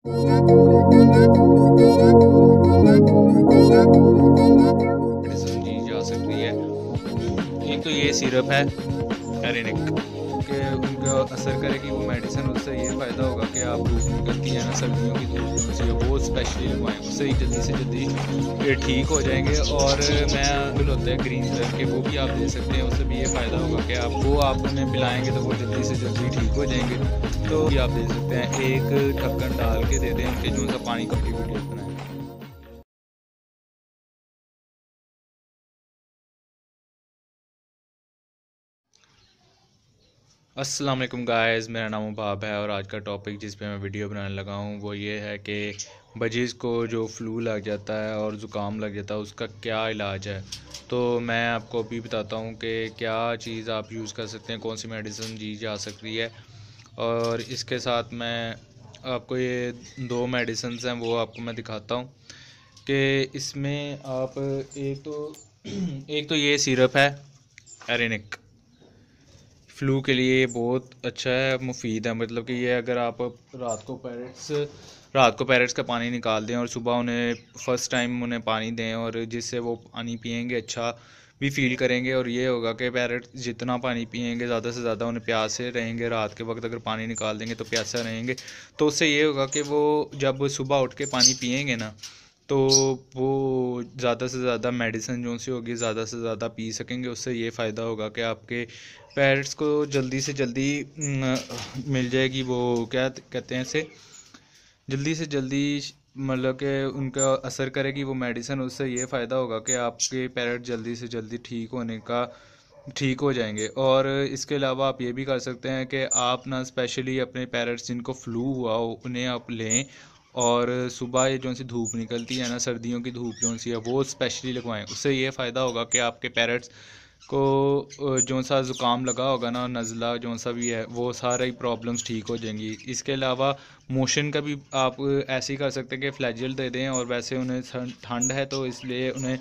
Medicine दी जा सकती है। एक तो ये सिरप है एरिनिक के उनका असर करेगी वो मेडिसिन, उससे ये फ़ायदा होगा कि आप धूप निकलती है ना, सर्दियों की धूप से वो स्पेशली लगवाएं, उससे ही जल्दी से जल्दी ये ठीक हो जाएंगे। और मैं बिल होते हैं ग्रीन कलर के, वो भी आप दे सकते हैं, उससे भी ये फ़ायदा होगा कि आप उन्हें पिलाएंगे तो वो जल्दी से जल्दी ठीक हो जाएंगे। तो भी आप दे सकते हैं, एक ढक्कन डाल के दे दें उनके जो सा पानी का वीडियो बनाएं। अस्सलाम वालेकुम गाइस, मेरा नाम उबाब है और आज का टॉपिक जिस पे मैं वीडियो बनाने लगा हूँ वो ये है कि बजीज़ को जो फ्लू लग जाता है और ज़ुकाम लग जाता है उसका क्या इलाज है। तो मैं आपको अभी बताता हूँ कि क्या चीज़ आप यूज़ कर सकते हैं, कौन सी मेडिसिन दी जा सकती है। और इसके साथ मैं आपको ये दो मेडिसिन हैं वो आपको मैं दिखाता हूँ कि इसमें आप एक तो एक तो ये सिरप है एरिनिक, फ्लू के लिए ये बहुत अच्छा है, मुफीद है। मतलब कि ये अगर आप रात को पैरेट्स का पानी निकाल दें और सुबह उन्हें फ़र्स्ट टाइम उन्हें पानी दें और जिससे वो पानी पियेंगे अच्छा भी फील करेंगे। और ये होगा कि पैरेट जितना पानी पियेंगे ज़्यादा से ज़्यादा उन्हें प्यासे रहेंगे। रात के वक्त अगर पानी निकाल देंगे तो प्यासा रहेंगे, तो उससे ये होगा कि वो जब सुबह उठ के पानी पियेंगे ना तो वो ज़्यादा से ज़्यादा मेडिसिन जो सी होगी ज़्यादा से ज़्यादा पी सकेंगे। उससे ये फ़ायदा होगा कि आपके पेरेंट्स को जल्दी से जल्दी मिल जाएगी, वो क्या कहते हैं इसे, जल्दी से जल्दी मतलब कि उनका असर करेगी वो मेडिसिन। उससे ये फ़ायदा होगा कि आपके पेरेंट्स जल्दी से जल्दी ठीक हो जाएंगे। और इसके अलावा आप ये भी कर सकते हैं कि आप ना स्पेशली अपने पेरेंट्स जिनको फ्लू हुआ हो उन्हें आप लें और सुबह ये जो सी धूप निकलती है ना, सर्दियों की धूप जो सी है वो स्पेशली लगवाएं। उससे ये फ़ायदा होगा कि आपके पेरेंट्स को जो सा ज़ुकाम लगा होगा ना, नज़ला जो सा भी है, वो सारी प्रॉब्लम्स ठीक हो जाएंगी। इसके अलावा मोशन का भी आप ऐसे ही कर सकते हैं कि फ्लैजिल दे दें। और वैसे उन्हें ठंड है तो इसलिए उन्हें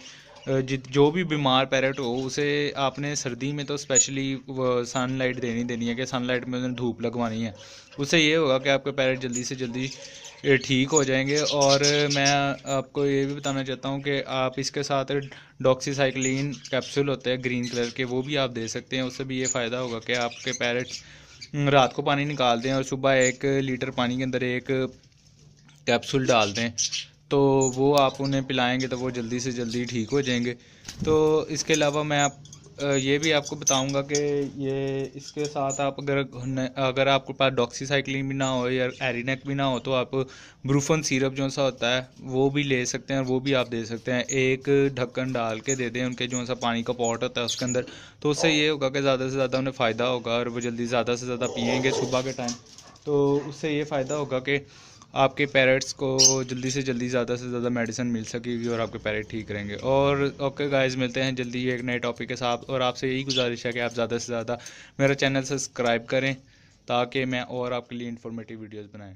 जो भी बीमार पैरेट हो उसे आपने सर्दी में तो स्पेशली सनलाइट देनी है कि सनलाइट में उन्हें धूप लगवानी है। उससे ये होगा कि आपके पैरेट जल्दी से जल्दी ठीक हो जाएंगे। और मैं आपको ये भी बताना चाहता हूँ कि आप इसके साथ डॉक्सीसाइक्लिन कैप्सूल होते हैं ग्रीन कलर के, वो भी आप दे सकते हैं। उससे भी ये फ़ायदा होगा कि आपके पैरेट्स रात को पानी निकाल दें और सुबह 1 लीटर पानी के अंदर एक कैप्सूल डाल दें, तो वो आप उन्हें पिलाएंगे तो वो जल्दी से जल्दी ठीक हो जाएंगे। तो इसके अलावा मैं ये भी आपको बताऊंगा कि ये इसके साथ आप अगर आपके पास डॉक्सीसाइक्लिन भी ना हो या एरिनेक भी ना हो तो आप ब्रूफन सिरप जो सा होता है वो भी ले सकते हैं, वो भी आप दे सकते हैं। एक ढक्कन डाल के दे दें उनके जो सा पानी का पॉट होता है उसके अंदर, तो उससे ये होगा कि ज़्यादा से ज़्यादा उन्हें फ़ायदा होगा और वो जल्दी ज़्यादा से ज़्यादा पियेंगे सुबह के टाइम। तो उससे ये फ़ायदा होगा कि आपके पेरेंट्स को जल्दी से ज़्यादा मेडिसिन मिल सकेगी और आपके पेरेंट ठीक रहेंगे। और ओके गाइस, मिलते हैं जल्दी एक नए टॉपिक के साथ। और आपसे यही गुजारिश है कि आप ज़्यादा से ज़्यादा मेरा चैनल सब्सक्राइब करें ताकि मैं और आपके लिए इन्फॉर्मेटिव वीडियोस बनाएं।